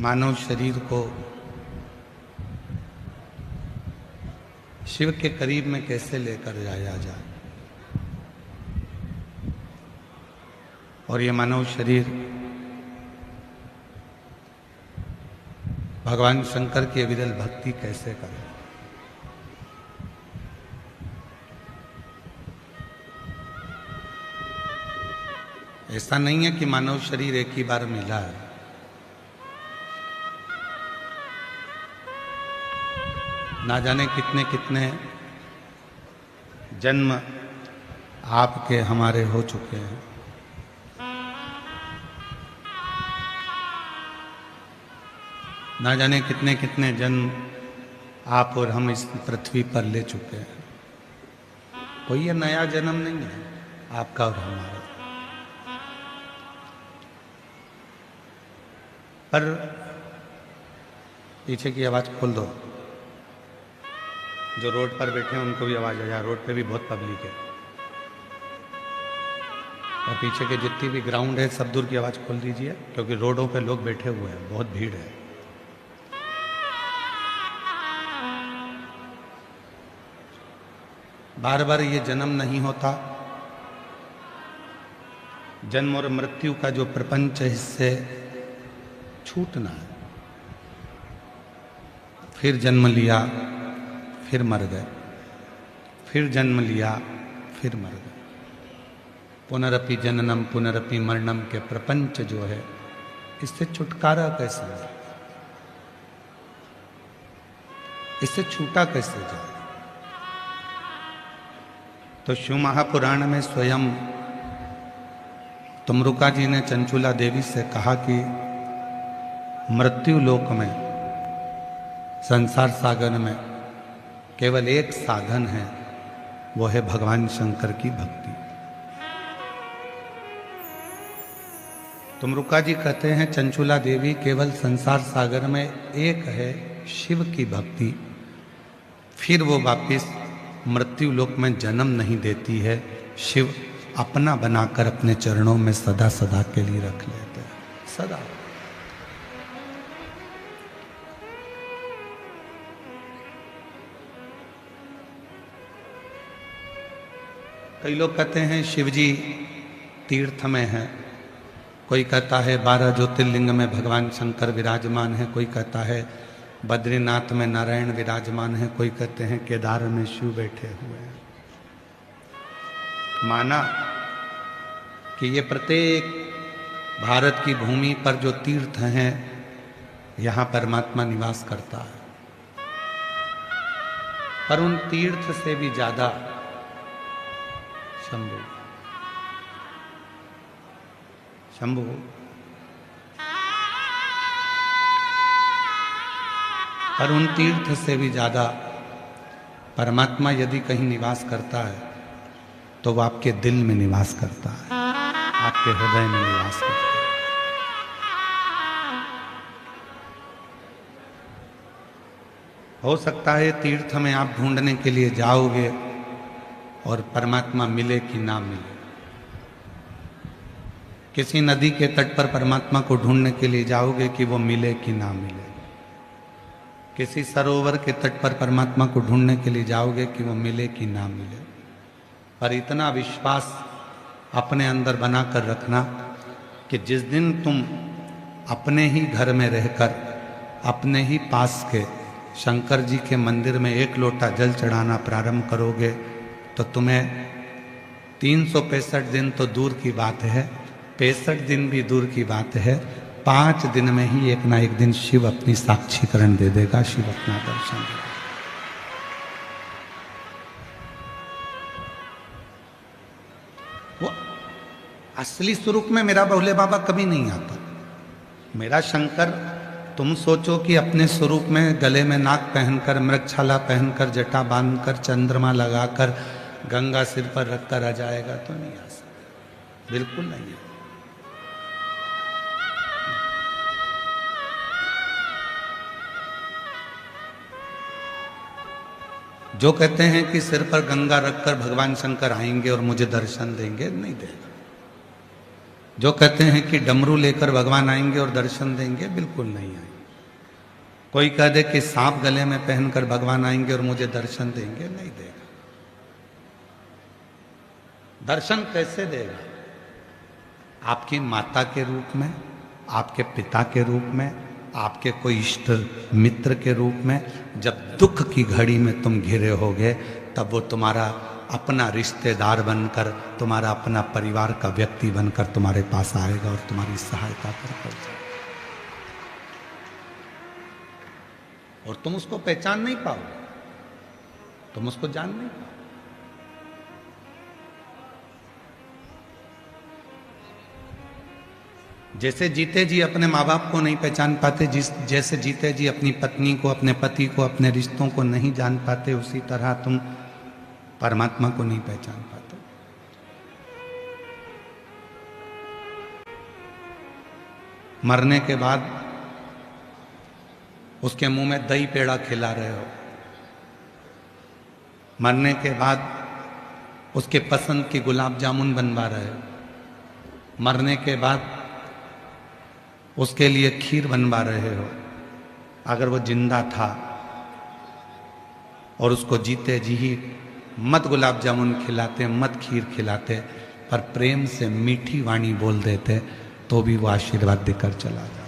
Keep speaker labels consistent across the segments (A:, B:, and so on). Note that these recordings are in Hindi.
A: मानव शरीर को शिव के करीब में कैसे लेकर जाया जाए। और ये मानव शरीर भगवान शंकर की अविरल भक्ति कैसे करे। ऐसा नहीं है कि मानव शरीर एक ही बार मिला है। ना जाने कितने कितने जन्म आपके हमारे हो चुके हैं। ना जाने कितने कितने जन्म आप और हम इस पृथ्वी पर ले चुके हैं। कोई ये नया जन्म नहीं है आपका और हमारा। पर पीछे की आवाज खोल दो। जो रोड पर बैठे हैं उनको भी आवाज आ जाए। रोड पे भी बहुत पब्लिक है और पीछे के जितनी भी ग्राउंड है सब दूर की आवाज खोल दीजिए, क्योंकि रोडों पे लोग बैठे हुए हैं, बहुत भीड़ है। बार बार ये जन्म नहीं होता। जन्म और मृत्यु का जो प्रपंच है इससे छूटना है। फिर जन्म लिया, फिर मर गए, फिर जन्म लिया, फिर मर गए। पुनरपि जननम पुनरपि मरणम के प्रपंच जो है इससे छुटकारा कैसे है, इससे छूटा कैसे जाए। तो शिव महापुराण में स्वयं तमरुका जी ने चंचुला देवी से कहा कि मृत्यु लोक में, संसार सागर में केवल एक साधन है, वो है भगवान शंकर की भक्ति। तमरुका जी कहते हैं चंचुला देवी केवल संसार सागर में एक है शिव की भक्ति, फिर वो वापिस मृत्यु लोक में जन्म नहीं देती है। शिव अपना बनाकर अपने चरणों में सदा सदा के लिए रख लेते हैं, सदा। कई लोग कहते हैं शिवजी तीर्थ में हैं, कोई कहता है 12 ज्योतिर्लिंग में भगवान शंकर विराजमान है, कोई कहता है बद्रीनाथ में नारायण विराजमान है, कोई कहते हैं केदार में शिव बैठे हुए हैं। माना कि ये प्रत्येक भारत की भूमि पर जो तीर्थ हैं यहाँ परमात्मा निवास करता है। पर उन तीर्थ से भी ज्यादा शंभु शंभु पर उन तीर्थ से भी ज्यादा परमात्मा यदि कहीं निवास करता है तो वो आपके दिल में निवास करता है, आपके हृदय में निवास करता है। हो सकता है तीर्थ में आप ढूंढने के लिए जाओगे और परमात्मा मिले कि ना मिले। किसी नदी के तट पर परमात्मा को ढूंढने के लिए जाओगे कि वो मिले कि ना मिले। किसी सरोवर के तट पर परमात्मा को ढूंढने के लिए जाओगे कि वो मिले कि ना मिले। पर इतना विश्वास अपने अंदर बनाकर रखना कि जिस दिन तुम अपने ही घर में रहकर अपने ही पास के शंकर जी के मंदिर में एक लोटा जल चढ़ाना प्रारंभ करोगे तो तुम्हें 365 दिन तो दूर की बात है, 65 दिन भी दूर की बात है, 5 दिन में ही एक ना एक दिन शिव अपनी साक्षीकरण दे देगा, शिव अपना दर्शन देगा। वो असली स्वरूप में मेरा भोले बाबा कभी नहीं आता। मेरा शंकर, तुम सोचो कि अपने स्वरूप में गले में नाक पहनकर, मृगछाला पहनकर, जटा बांधकर, चंद्रमा लगाकर, गंगा सिर पर रखकर आ जाएगा तो नहीं आ सकता, बिल्कुल नहीं है। जो कहते हैं कि सिर पर गंगा रखकर भगवान शंकर आएंगे और मुझे दर्शन देंगे, नहीं देगा। जो कहते हैं कि डमरू लेकर भगवान आएंगे और दर्शन देंगे, बिल्कुल नहीं आएंगे। कोई कह दे कि सांप गले में पहनकर भगवान आएंगे और मुझे दर्शन देंगे, नहीं देगा। दर्शन कैसे देगा? आपकी माता के रूप में, आपके पिता के रूप में, आपके कोई इष्ट मित्र के रूप में। जब दुख की घड़ी में तुम घिरे होगे, तब वो तुम्हारा अपना रिश्तेदार बनकर, तुम्हारा अपना परिवार का व्यक्ति बनकर तुम्हारे पास आएगा और तुम्हारी सहायता कर जाएगा। और तुम उसको पहचान नहीं पाओगे, तुम उसको जान नहीं पाओगे। जैसे जीते जी अपने माँ बाप को नहीं पहचान पाते, जैसे जीते जी अपनी पत्नी को, अपने पति को, अपने रिश्तों को नहीं जान पाते, उसी तरह तुम परमात्मा को नहीं पहचान पाते। मरने के बाद उसके मुंह में दही पेड़ा खिला रहे हो, मरने के बाद उसके पसंद की गुलाब जामुन बनवा रहे हो, मरने के बाद उसके लिए खीर बनवा रहे हो। अगर वो जिंदा था और उसको जीते जी ही मत गुलाब जामुन खिलाते, मत खीर खिलाते, पर प्रेम से मीठी वाणी बोल देते, तो भी वो आशीर्वाद देकर चला जाता।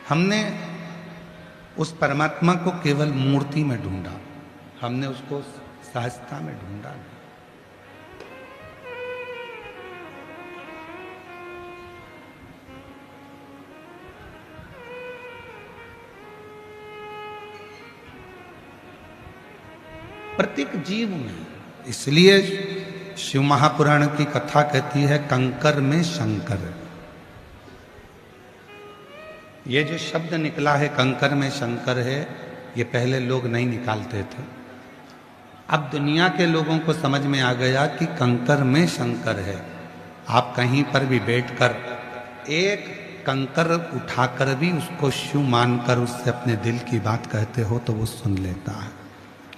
A: हमने उस परमात्मा को केवल मूर्ति में ढूंढा, हमने उसको सहजता में ढूंढा नहीं। प्रत्येक जीव में, इसलिए शिव महापुराण की कथा कहती है कंकर में शंकर। ये जो शब्द निकला है कंकर में शंकर है, ये पहले लोग नहीं निकालते थे। अब दुनिया के लोगों को समझ में आ गया कि कंकर में शंकर है। आप कहीं पर भी बैठकर एक कंकर उठाकर भी उसको शिव मानकर उससे अपने दिल की बात कहते हो तो वो सुन लेता है,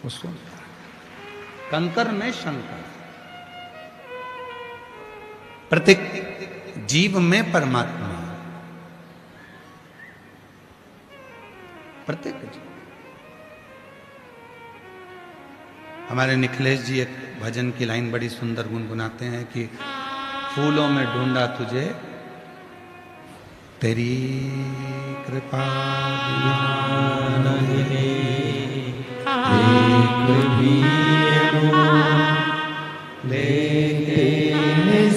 A: वो सुन। कंकर में शंकर, प्रत्येक जीव में परमात्मा, प्रत्येक जीव। हमारे निखिलेश जी एक भजन की लाइन बड़ी सुंदर गुनगुनाते हैं कि फूलों में ढूंढा तुझे तेरी कृपा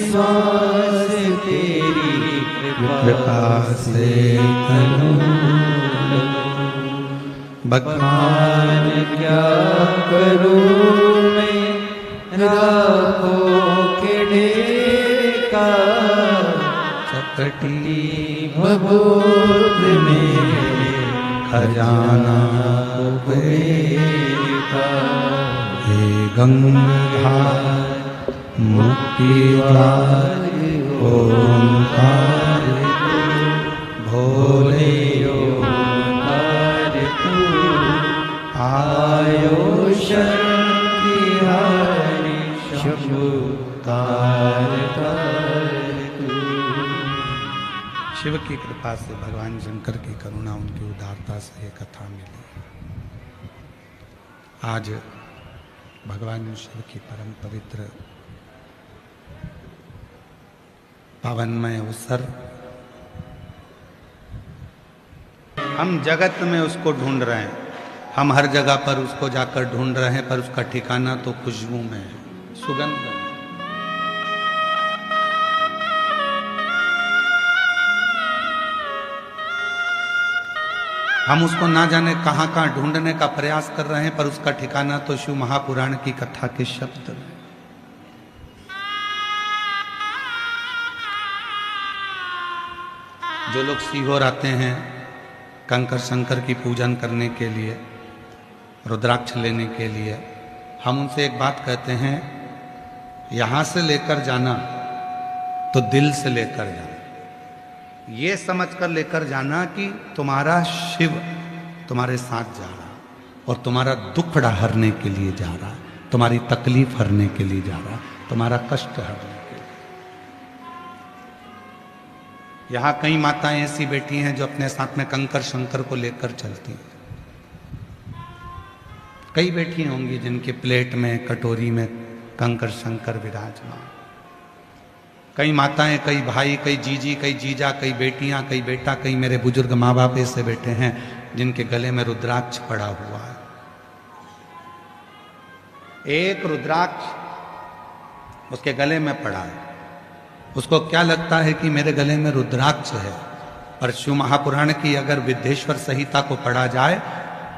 B: श्वास तेरी कृपा से
A: भगवान
B: क्या करूं मैं राहों के ढेका
A: चकटी
B: भभूत में
A: खजाना
B: का
A: हे गंगा मुक्ति द्वार ओंकार भोले
B: ओंकार तू
A: आयो
B: शक्तिहारी शंभुकार तू।
A: शिव की कृपा से, भगवान शंकर की करुणा, उनकी उदारता से ये कथा मिली। आज भगवान शिव की परम पवित्र पावनमय अवसर, हम जगत में उसको ढूंढ रहे हैं, हम हर जगह पर उसको जाकर ढूंढ रहे हैं, पर उसका ठिकाना तो खुशबू में है, सुगंध में। हम उसको ना जाने कहां कहां ढूंढने का प्रयास कर रहे हैं, पर उसका ठिकाना तो शिव महापुराण की कथा के शब्द में। जो लोग सीहोर आते हैं कंकर शंकर की पूजन करने के लिए, रुद्राक्ष लेने के लिए, हम उनसे एक बात कहते हैं, यहां से लेकर जाना तो दिल से लेकर जाना, ये समझकर लेकर जाना कि तुम्हारा शिव तुम्हारे साथ जा रहा और तुम्हारा दुखड़ा हरने के लिए जा रहा, तुम्हारी तकलीफ हरने के लिए जा रहा, तुम्हारा कष्ट हरने के लिए। यहां कई माताएं ऐसी बैठी हैं जो अपने साथ में कंकर शंकर को लेकर चलती हैं। कई बैठी होंगी जिनके प्लेट में कटोरी में कंकर शंकर विराजमान। कई माताएं, कई भाई, कई जीजी, कई जीजा, कई बेटियां, कई बेटा, कई मेरे बुजुर्ग माँ बाप ऐसे बैठे हैं जिनके गले में रुद्राक्ष पड़ा हुआ है। एक रुद्राक्ष उसके गले में पड़ा है। उसको क्या लगता है कि मेरे गले में रुद्राक्ष है, पर शिव महापुराण की अगर विद्येश्वर संहिता को पढ़ा जाए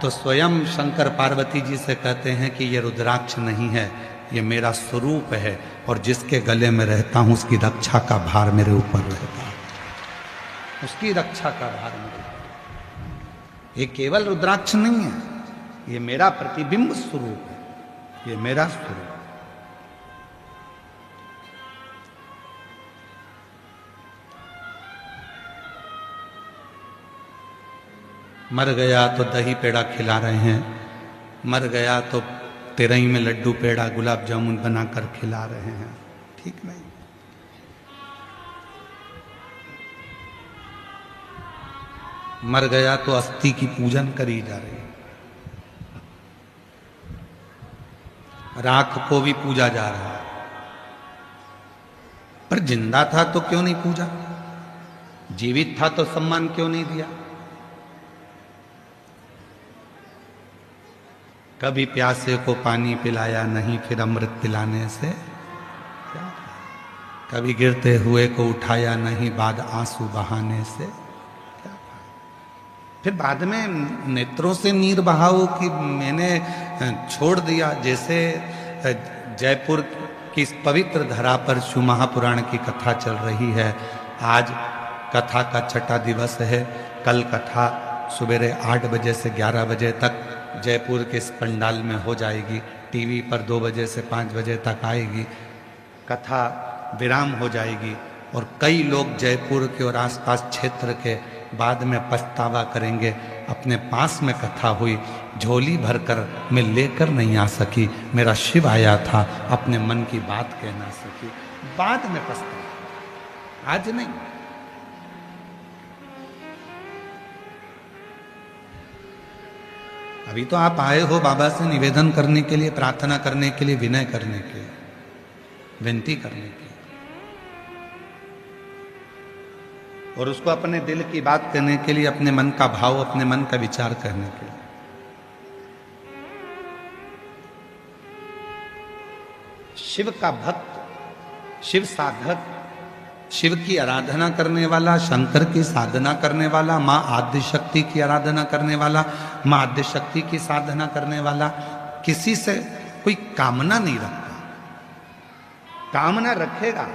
A: तो स्वयं शंकर पार्वती जी से कहते हैं कि ये रुद्राक्ष नहीं है, ये मेरा स्वरूप है, और जिसके गले में रहता हूं उसकी रक्षा का भार मेरे ऊपर रहता है। उसकी रक्षा का भार मेरे ऊपर। ये केवल रुद्राक्ष नहीं है, ये मेरा प्रतिबिंब स्वरूप है, ये मेरा स्वरूप। मर गया तो दही पेड़ा खिला रहे हैं, मर गया तो तेरही में लड्डू पेड़ा गुलाब जामुन बनाकर खिला रहे हैं। ठीक नहीं। मर गया तो अस्थि की पूजन करी जा रही है, राख को भी पूजा जा रहा है। पर जिंदा था तो क्यों नहीं पूजा? जीवित था तो सम्मान क्यों नहीं दिया? कभी प्यासे को पानी पिलाया नहीं, फिर अमृत पिलाने से क्या? कभी गिरते हुए को उठाया नहीं, बाद आंसू बहाने से क्या? फिर बाद में नेत्रों से नीर बहाओ कि मैंने छोड़ दिया। जैसे जयपुर की इस पवित्र धरा पर शिव महापुराण की कथा चल रही है। आज कथा का छठा दिवस है। कल कथा सवेरे 8 बजे से 11 बजे तक जयपुर के इस पंडाल में हो जाएगी। टीवी पर 2 बजे से 5 बजे तक आएगी। कथा विराम हो जाएगी और कई लोग जयपुर के और आसपास क्षेत्र के बाद में पछतावा करेंगे, अपने पास में कथा हुई, झोली भरकर मैं लेकर नहीं आ सकी, मेरा शिव आया था, अपने मन की बात कह ना सकी। बाद में पछतावा, आज नहीं। अभी तो आप आए हो बाबा से निवेदन करने के लिए, प्रार्थना करने के लिए, विनय करने के लिए, विनती करने के लिए, और उसको अपने दिल की बात कहने के लिए, अपने मन का भाव, अपने मन का विचार करने के लिए। शिव का भक्त, शिव साधक, शिव की आराधना करने वाला, शंकर की साधना करने वाला, माँ आद्य शक्ति की आराधना करने वाला, माँ आद्य शक्ति की साधना करने वाला किसी से कोई कामना नहीं रखता। कामना रखेगा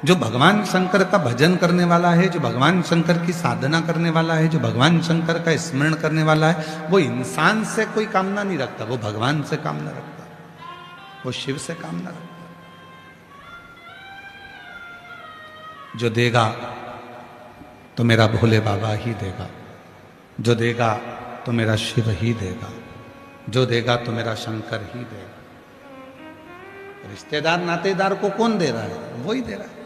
A: जो भगवान शंकर का भजन करने वाला है, जो भगवान शंकर की साधना करने वाला है, जो भगवान शंकर का स्मरण करने वाला है, वो इंसान से कोई कामना नहीं रखता, वो भगवान से कामना रखता, वो शिव से कामना रखता। जो देगा तो मेरा भोले बाबा ही देगा, जो देगा तो मेरा शिव ही देगा, जो देगा तो मेरा शंकर ही देगा। रिश्तेदार नातेदार को कौन दे रहा है? वो ही दे रहा है।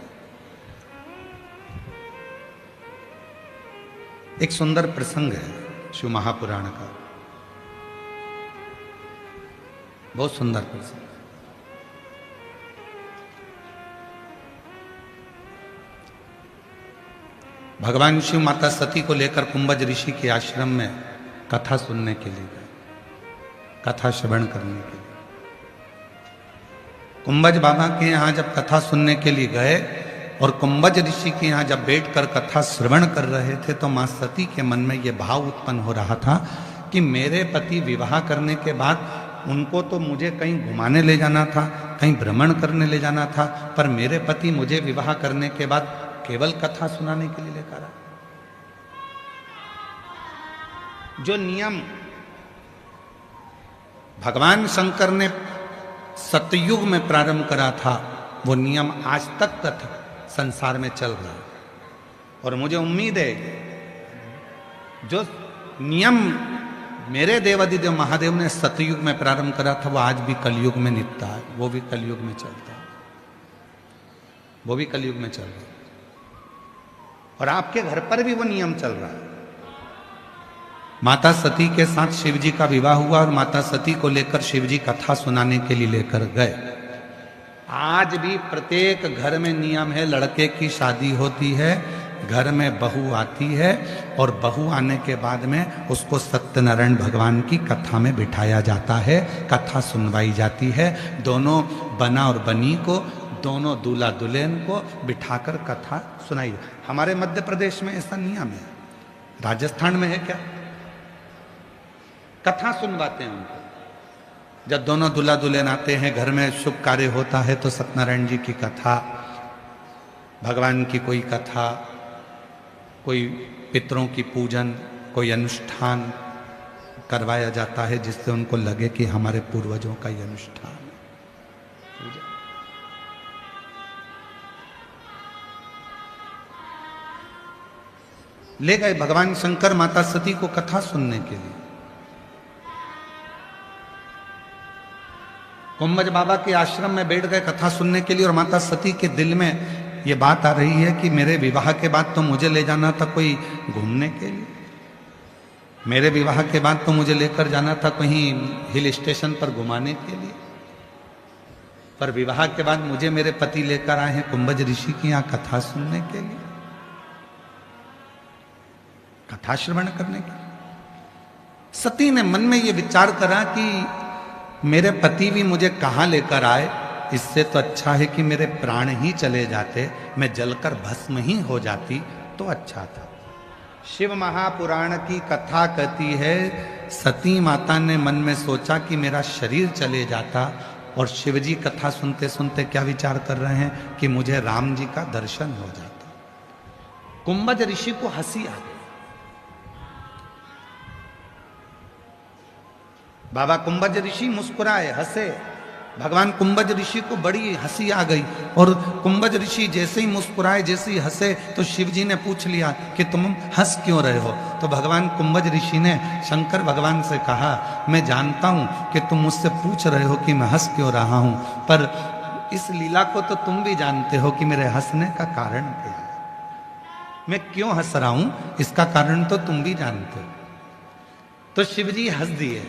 A: एक सुंदर प्रसंग है शिव महापुराण का, बहुत सुंदर प्रसंग। भगवान शिव माता सती को लेकर कुंभज ऋषि के आश्रम में कथा सुनने के लिए गए, कथा श्रवण करने के लिए। कुंभज बाबा के यहाँ जब कथा सुनने के लिए गए और कुंभज ऋषि के यहाँ जब बैठकर कथा श्रवण कर रहे थे, तो मां सती के मन में यह भाव उत्पन्न हो रहा था कि मेरे पति विवाह करने के बाद उनको तो मुझे कहीं घुमाने ले जाना था, कहीं भ्रमण करने ले जाना था, पर मेरे पति मुझे विवाह करने के बाद केवल कथा सुनाने के लिए लेकर आए। जो नियम भगवान शंकर ने सतयुग में प्रारंभ करा था, वो नियम आज तक संसार में चल रहा है। और मुझे उम्मीद है जो नियम मेरे देवादिदेव महादेव ने सतयुग में प्रारंभ करा था, वो आज भी कलयुग में निपटा है, वो भी कलयुग में चलता है, वो भी कलयुग में चल रहा है। और आपके घर पर भी वो नियम चल रहा है। माता सती के साथ शिव जी का विवाह हुआ और माता सती को लेकर शिव जी कथा सुनाने के लिए लेकर गए। आज भी प्रत्येक घर में नियम है, लड़के की शादी होती है, घर में बहू आती है और बहू आने के बाद में उसको सत्यनारायण भगवान की कथा में बिठाया जाता है, कथा सुनवाई जाती है। दोनों बना और बनी को, दोनों दूल्हा दुल्हन को बिठाकर कथा सुनाई। हमारे मध्य प्रदेश में ऐसा नियम है, राजस्थान में है क्या? कथा सुनवाते हैं उनको। जब दोनों दूल्हा दुल्हन आते हैं, घर में शुभ कार्य होता है तो सत्यनारायण जी की कथा, भगवान की कोई कथा, कोई पितरों की पूजन, कोई अनुष्ठान करवाया जाता है जिससे उनको लगे कि हमारे पूर्वजों का ये अनुष्ठान है। ले गए भगवान शंकर माता सती को कथा सुनने के लिए। कुंभज बाबा के आश्रम में बैठ गए कथा सुनने के लिए और माता सती के दिल में ये बात आ रही है कि मेरे विवाह के बाद तो मुझे ले जाना था कोई घूमने के लिए, मेरे विवाह के बाद तो मुझे लेकर जाना था कहीं हिल स्टेशन पर घुमाने के लिए, पर विवाह के बाद मुझे मेरे पति लेकर आए हैं कुंभज ऋषि की यहाँ कथा सुनने के लिए, कथा श्रवण करने के लिए। सती ने मन में ये विचार करा कि मेरे पति भी मुझे कहाँ लेकर आए, इससे तो अच्छा है कि मेरे प्राण ही चले जाते, मैं जलकर भस्म ही हो जाती तो अच्छा था। शिव महापुराण की कथा कहती है, सती माता ने मन में सोचा कि मेरा शरीर चले जाता, और शिव जी कथा सुनते सुनते क्या विचार कर रहे हैं कि मुझे राम जी का दर्शन हो जाता। कुंभज ऋषि को हंसी आ गई। बाबा कुंभज ऋषि मुस्कुराए, हंसे। भगवान कुंभज ऋषि को बड़ी हंसी आ गई और कुंभज ऋषि जैसे ही मुस्कुराए, जैसे ही हंसे तो शिव जी ने पूछ लिया कि तुम हंस क्यों रहे हो। तो भगवान कुंभज ऋषि ने शंकर भगवान से कहा, मैं जानता हूं कि तुम मुझसे पूछ रहे हो कि मैं हंस क्यों रहा हूं, पर इस लीला को तो तुम भी जानते हो कि मेरे हंसने का कारण क्या है, मैं क्यों हंस रहा हूं इसका कारण तो तुम भी जानते हो। तो शिव जी हंस दिए।